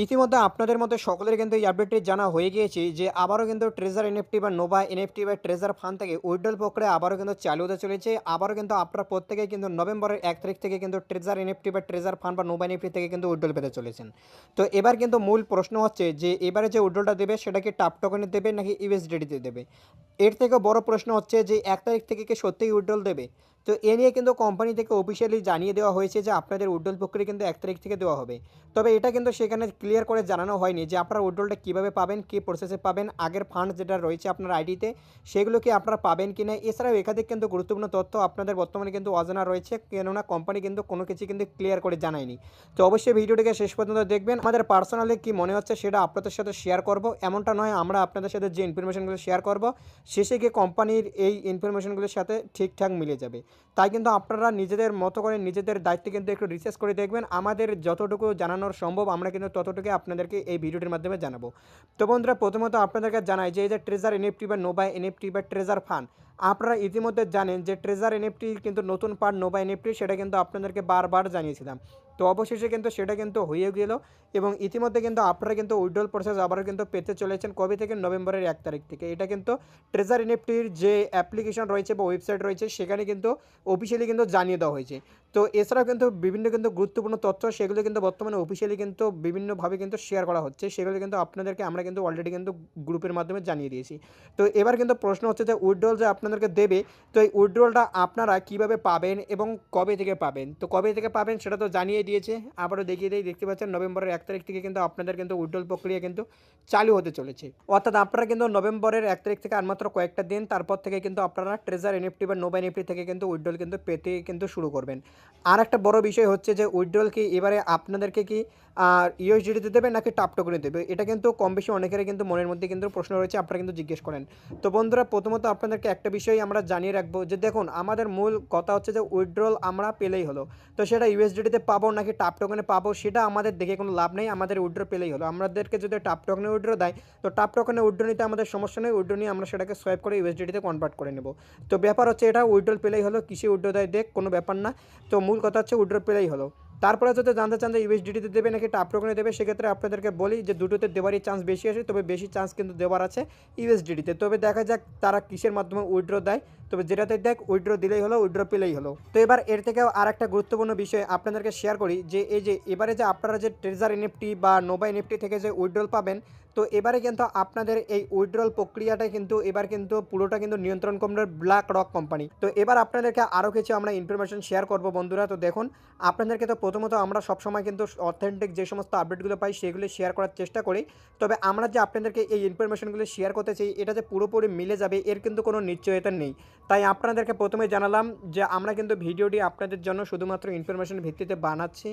ইতিমধ্যে আপনাদের মধ্যে সকলের কিন্তু এই আপডেটটি জানা হয়ে গিয়েছে যে আবারও কিন্তু ট্রেজার এনএফটি বা নোভা এনএফটি বা ট্রেজার ফান্ড থেকে উইথড্রল প্রক্রিয়া আবারও কিন্তু চালু হতে চলেছে। আবারও কিন্তু আপনারা প্রত্যেকেই কিন্তু নভেম্বরের 1 তারিখ থেকে কিন্তু ট্রেজার এনএফটি বা ট্রেজার ফান্ড বা নোভা এনএফটি থেকে কিন্তু উইথড্রল পেতে চলেছেন। তো এবার কিন্তু মূল প্রশ্ন হচ্ছে যে এবারে যে উইথড্রলটা দেবে সেটা কি টাপ টোকেনে দেবে নাকি ইউএসডিটিতে দেবে। এর থেকে বড় প্রশ্ন হচ্ছে যে 1 তারিখ থেকে কি সত্যিই উইথড্রল দেবে। তো এ নিয়ে কিন্তু কোম্পানি থেকে অফিসিয়ালি জানিয়ে দেওয়া হয়েছে যে আপনাদের উইথড্রল প্রক্রিয়া কিন্তু 1 তারিখ থেকে দেওয়া হবে। তবে এটা কিন্তু সেখানে ক্লিয়ার করে জানানো হয়নি যে আপনারা উইথড্রলটা কীভাবে পাবেন, কী প্রসেসে পাবেন, আগের ফান্ড যেটা রয়েছে আপনার আইডিতে সেগুলো কি আপনারা পাবেন কি না। এছাড়াও একাধিক কিন্তু গুরুত্বপূর্ণ তথ্য আপনাদের বর্তমানে কিন্তু অজানা রয়েছে, কেননা কোম্পানি কিন্তু কোনো কিছু কিন্তু ক্লিয়ার করে জানায়নি। তো অবশ্যই ভিডিওটিকে শেষ পর্যন্ত দেখবেন। আমাদের পার্সোনালি কী মনে হচ্ছে সেটা আপনাদের সাথে শেয়ার করব, এমনটা নয় আমরা আপনাদের সাথে যে ইনফরমেশনগুলো শেয়ার করব শেষে গিয়ে কোম্পানির এই ইনফরমেশনগুলোর সাথে ঠিকঠাক মিলে যাবে। তাই কিন্তু আপনারা নিজেদের মতো করে নিজেদের দায়িত্বে কিন্তু একটু রিসার্চ করে দেখবেন। আমাদের যতটুকু জানানোর সম্ভব আমরা কিন্তু ততটুকু আপনাদেরকে এই ভিডিওটির মাধ্যমে জানাবো। তো বন্ধুরা, প্রথমত আপনাদেরকে জানাই যে এই যে ট্রেজার এনএফটি বা নোভা এনএফটি বা ট্রেজার ফান্ড, আপনারা ইতিমধ্যে জানেন যে ট্রেজার এনএফটি কিন্তু নতুন পার্ট নোভা এনএফটি, সেটা কিন্তু আপনাদেরকে বারবার জানিয়েছিলাম। তো অবশেষে কিন্তু সেটা কিন্তু হয়ে গেল এবং ইতিমধ্যে কিন্তু আপনারা কিন্তু উইথড্রল প্রসেস আবারও কিন্তু পেতে চলেছেন কবে থেকে, নভেম্বরের 1 তারিখ থেকে। এটা কিন্তু ট্রেজার এনএফটির যে অ্যাপ্লিকেশন রয়েছে বা ওয়েবসাইট রয়েছে সেখানে কিন্তু অফিসিয়ালি কিন্তু জানিয়ে দেওয়া হয়েছে। তো এছাড়াও কিন্তু বিভিন্ন কিন্তু গুরুত্বপূর্ণ তথ্য সেগুলো কিন্তু বর্তমানে অফিসিয়ালি কিন্তু বিভিন্নভাবে কিন্তু শেয়ার করা হচ্ছে, সেগুলো কিন্তু আপনাদেরকে আমরা কিন্তু অলরেডি কিন্তু গ্রুপের মাধ্যমে জানিয়ে দিয়েছি। তো এবার কিন্তু প্রশ্ন হচ্ছে যে উইথড্রল যে আপনাদেরকে দেবে, তো এই উইথড্রলটা আপনারা কীভাবে পাবেন এবং কবে থেকে পাবেন। তো কবে থেকে পাবেন সেটা তো জানিয়ে দিয়েছে, আবারও দেখিয়ে দিই। দেখতে পাচ্ছেন নভেম্বরের 1 তারিখ থেকে কিন্তু আপনাদের কিন্তু উইথড্রল প্রক্রিয়া কিন্তু চালু হতে চলেছে। অর্থাৎ আপনারা কিন্তু নভেম্বরের 1 তারিখ থেকে আর মাত্র কয়েকটা দিন তারপর থেকে কিন্তু আপনারা ট্রেজার এনএফটি বা নোভা এনএফটি থেকে কিন্তু উইথড্রল কিন্তু পেতে কিন্তু শুরু করবেন। আর একটা বড় বিষয় হচ্ছে যে উইথড্রল কি এবারে আপনাদেরকে কি ইউএসডিটিতে দেবে নাকি টাপ টোকেনে দেবে, এটা কিন্তু কম বেশি অনেকেরই কিন্তু মনের মধ্যে কিন্তু প্রশ্ন রয়েছে, আপনারা কিন্তু জিজ্ঞেস করেন। তো বন্ধুরা, প্রথমত আপনাদেরকে একটা বিষয় আমরা জানিয়ে রাখবো যে দেখুন, আমাদের মূল কথা হচ্ছে যে উইথড্রল আমরা পেলেই হলো। তো সেটা ইউএসডিটিতে পাবো নাকি টাপ টোকেনে পাবো সেটা আমাদের দেখে কোনো লাভ নেই, আমাদের উইথড্র পেলেই হলো। আমাদেরকে যদি টাপ টোকেনে উইথড্র দেয় তো টাপ টোকেনে উইথড্র নিতে আমাদের সমস্যা নেই, উইথড্র নিয়ে আমরা সেটাকে সোয়াইপ করে ইউএসডিটিতে কনভার্ট করে নেব। তো ব্যাপার হচ্ছে এটা উইথড্রল পেলেই হলো, কিসে উইথড্র দেয় দেখ, কোনো ব্যাপার না। তো মূল কথা হচ্ছে উইথড্র পেলেই হলো। তারপরে যদি জানতে চান যে ইউএসডিটিতে দেবে নাকি টাপ টোকেনে দেবে, সেক্ষেত্রে আপনাদেরকে বলি যে দুটোতে দেওয়ারই চান্স বেশি আছে, তবে বেশি চান্স কিন্তু দেওয়ার আছে ইউএসডিটিতে। তবে দেখা যাক তারা কিসের মাধ্যমে উইথড্র দেয়, তবে যেটাতে দেখ উইথড্র দিলেই হলো, উইথড্র পেলেই হলো। তো এবার এর থেকেও আর একটা গুরুত্বপূর্ণ বিষয় আপনাদেরকে শেয়ার করি যে এই যে এবারে যে আপনারা যে ট্রেজার এনএফটি বা নোভা এনএফটি থেকে যে উইথড্রল পাবেন, তো এবারে কিন্তু আপনাদের এই উইথড্রল প্রক্রিয়াটা কিন্তু এবার কিন্তু পুরোটা কিন্তু নিয়ন্ত্রণ করবে ব্ল্যাক রক কোম্পানি। তো এবার আপনাদেরকে আরও কিছু আমরা ইনফরমেশন শেয়ার করব বন্ধুরা। তো দেখুন, আপনাদেরকে তো প্রথমত আমরা সবসময় কিন্তু অথেন্টিক যে সমস্ত আপডেটগুলো পাই সেগুলো শেয়ার করার চেষ্টা করি। তবে আমরা যে আপনাদেরকে এই ইনফরমেশনগুলো শেয়ার করতে চাই এটা যে পুরোপুরি মিলে যাবে এর কিন্তু কোনো নিশ্চয়তা নেই। তাই আপনাদেরকে প্রথমে জানালাম যে আমরা কিন্তু ভিডিওটি আপনাদের জন্য শুধুমাত্র ইনফরমেশনের ভিত্তিতে বানাচ্ছি,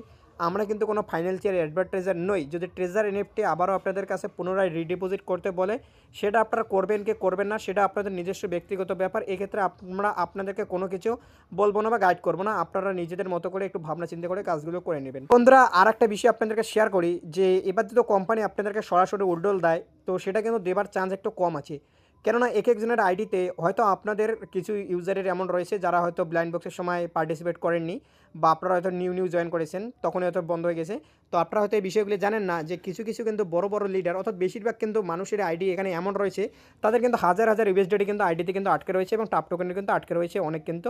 আমরা কিন্তু কোনো ফাইন্যান্সিয়াল অ্যাডভার্টাইজার নই। যদি ট্রেজার এনএফটি আবারও আপনাদের কাছে পুনরায় রিডিপোজিট করতে বলে সেটা আপনারা করবেন কি করবেন না সেটা আপনাদের নিজস্ব ব্যক্তিগত ব্যাপার। এক্ষেত্রে আমরা আপনাদেরকে কোনো কিছু বলবো না বা গাইড করবো না, আপনারা নিজেদের মতো করে একটু ভাবনা চিন্তা করে কাজগুলো করে নেবেন। বন্ধুরা, আর একটা বিষয় আপনাদেরকে শেয়ার করি যে এবার যদি কোম্পানি আপনাদেরকে সরাসরি উইথড্রল দেয় তো সেটা কিন্তু দেবার চান্স একটু কম আছে, কেননা এক একজনের আইডিতে হয়তো আপনাদের কিছু ইউজারের এমন রয়েছে যারা হয়তো ব্লাইন্ড বক্সের সময় পার্টিসিপেট করেননি বা আপনারা হয়তো নিউ জয়েন করেছেন, তখনই হয়তো বন্ধ হয়ে গেছে। তো আপনারা হয়তো এই বিষয়গুলি জানেন না যে কিছু কিছু কিন্তু বড় বড় লিডার অর্থাৎ বেশিরভাগ কিন্তু মানুষের আইডি এখানে এমন রয়েছে তাদের কিন্তু হাজার হাজার ইউএসডিটি কিন্তু আইডিতে কিন্তু আটকে রয়েছে এবং টাপ টোকেনে কিন্তু আটকে রয়েছে, অনেক কিন্তু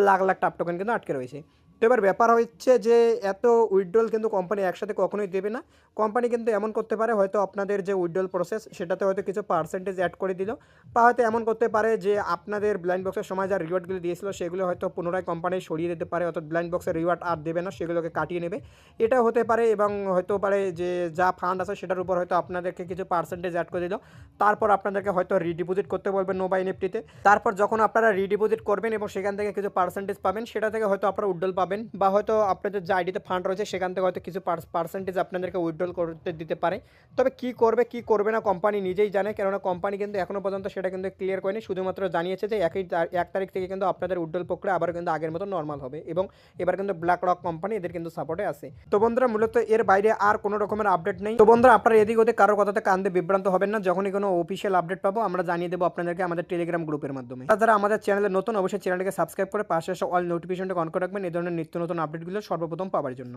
লাখ লাখ টাপ টোকেন কিন্তু আটকে রয়েছে। তো এবার ব্যাপার হচ্ছে যে এত উইথড্রল কিন্তু কোম্পানি একসাথে কখনোই দেবে না। কোম্পানি কিন্তু এমন করতে পারে হয়তো আপনাদের যে উইথড্রল প্রসেস সেটাতে হয়তো কিছু পার্সেন্টেজ অ্যাড করে দিল, বা হয়তো এমন করতে পারে যে আপনাদের ব্লাইন্ড বক্সের সময় যা রিওয়ার্ডগুলো দিয়েছিল সেগুলো হয়তো পুনরায় কোম্পানি সরিয়ে দিতে পারে, অর্থাৎ ব্লাইন্ড বক্সের রিওয়ার্ড আর দেবে না, সেগুলোকে কাটিয়ে নেবে। এটাও হতে পারে এবং হয়তো পারে যে যা ফান্ড আছে সেটার উপর হয়তো আপনাদেরকে কিছু পার্সেন্টেজ অ্যাড করে দিল, তারপর আপনাদেরকে হয়তো রিডিপোজিট করতে বলবেন নোভা এনএফটিতে। তারপর যখন আপনারা রিডিপোজিট করবেন এবং সেখান থেকে কিছু পার্সেন্টেজ পাবেন সেটা থেকে হয়তো আপনারা উইথড্রল পাবেন, বা হয়তো আপনাদের যে আইডিতে ফান্ড রয়েছে সেখান থেকে হয়তো কিছু পার্সেন্টেজ আপনাদেরকে উইথড্রল করতে দিতে পারে। তবে কী করবে কী করবে না কোম্পানি নিজেই জানে, কেননা কোম্পানি কিন্তু এখনও পর্যন্ত সেটা কিন্তু ক্লিয়ার করেনি, শুধুমাত্র জানিয়েছে যে 1 তারিখ থেকে কিন্তু আপনাদের উইথড্রল প্রক্রিয়া আবার কিন্তু আগের মতো নর্মাল হবে এবং এবার কিন্তু ব্ল্যাক রক কোম্পানি এদের কিন্তু সাপোর্টে আছে। তো বন্ধুরা, মূলত এর বাইরে আর কোনো রকমের আপডেট নেই। তো বন্ধুরা, আপনারা এদিক ওদিক কারোর কথাতে কান্দে বিভ্রান্ত হবেন না, যখনই কোনো অফিসিয়াল আপডেট পাবো আমরা জানিয়ে দেবো আপনাদেরকে আমাদের টেলিগ্রাম গ্রুপের মাধ্যমে। যারা আমাদের চ্যানেলে নতুন অবশ্যই চ্যানেলটিকে সাবস্ক্রাইব করে পাশে আসা অল নোটিফিকেশনটা অন করে রাখবেন এই ধরনের নিত্য নতুন আপডেটগুলো সর্বপ্রথম পাওয়ার জন্য।